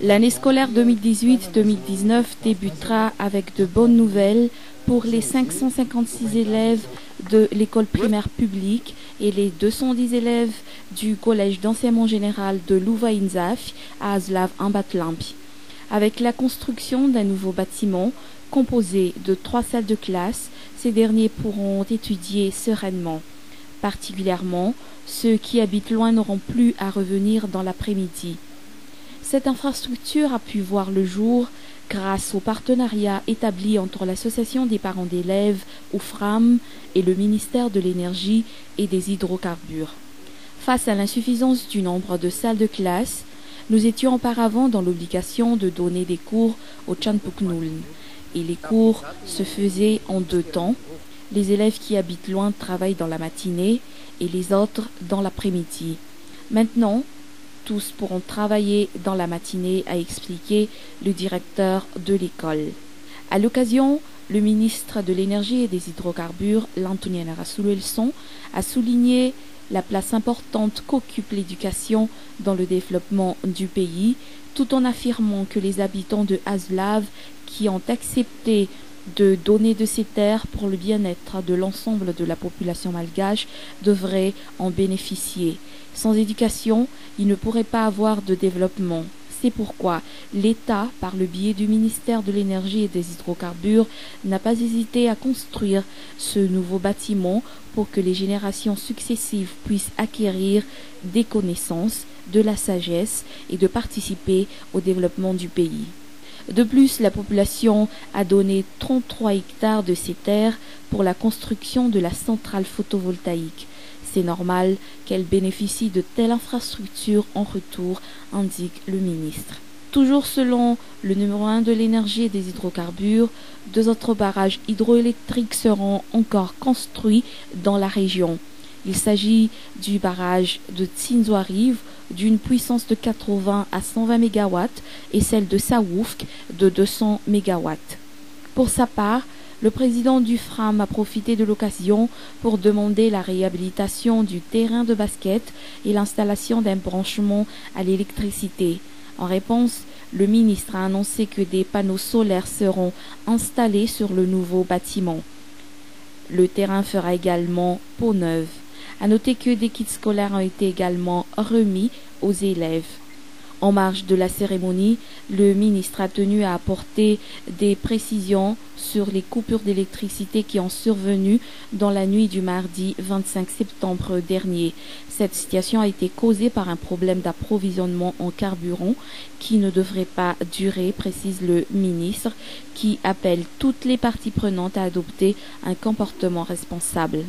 L'année scolaire 2018-2019 débutera avec de bonnes nouvelles pour les 556 élèves de l'école primaire publique et les 210 élèves du collège d'enseignement général de Louvain-Inzaf à Azlav en Batlampi. Avec la construction d'un nouveau bâtiment composé de 3 salles de classe, ces derniers pourront étudier sereinement. Particulièrement, ceux qui habitent loin n'auront plus à revenir dans l'après-midi. Cette infrastructure a pu voir le jour grâce au partenariat établi entre l'Association des parents d'élèves, OFRAM, et le ministère de l'Énergie et des Hydrocarbures. Face à l'insuffisance du nombre de salles de classe, nous étions auparavant dans l'obligation de donner des cours au Tchanpuknuln. Et les cours se faisaient en 2 temps. Les élèves qui habitent loin travaillent dans la matinée et les autres dans l'après-midi. Maintenant, tous pourront travailler dans la matinée, a expliqué le directeur de l'école. À l'occasion, le ministre de l'Énergie et des Hydrocarbures, Lantoniana Rassoulou-Elson, a souligné la place importante qu'occupe l'éducation dans le développement du pays, tout en affirmant que les habitants de Azlav qui ont accepté de donner de ces terres pour le bien-être de l'ensemble de la population malgache devraient en bénéficier. Sans éducation, il ne pourrait pas avoir de développement. C'est pourquoi l'État, par le biais du ministère de l'Énergie et des Hydrocarbures, n'a pas hésité à construire ce nouveau bâtiment pour que les générations successives puissent acquérir des connaissances, de la sagesse et de participer au développement du pays. De plus, la population a donné 33 hectares de ces terres pour la construction de la centrale photovoltaïque. C'est normal qu'elle bénéficie de telles infrastructures en retour, indique le ministre. Toujours selon le numéro 1 de l'énergie et des hydrocarbures, 2 autres barrages hydroélectriques seront encore construits dans la région. Il s'agit du barrage de Tsinzoariv d'une puissance de 80 à 120 MW et celle de Saoufk de 200 MW. Pour sa part, le président du FRAM a profité de l'occasion pour demander la réhabilitation du terrain de basket et l'installation d'un branchement à l'électricité. En réponse, le ministre a annoncé que des panneaux solaires seront installés sur le nouveau bâtiment. Le terrain fera également peau neuve. À noter que des kits scolaires ont été également remis aux élèves. En marge de la cérémonie, le ministre a tenu à apporter des précisions sur les coupures d'électricité qui ont survenu dans la nuit du mardi 25 septembre dernier. Cette situation a été causée par un problème d'approvisionnement en carburant qui ne devrait pas durer, précise le ministre, qui appelle toutes les parties prenantes à adopter un comportement responsable.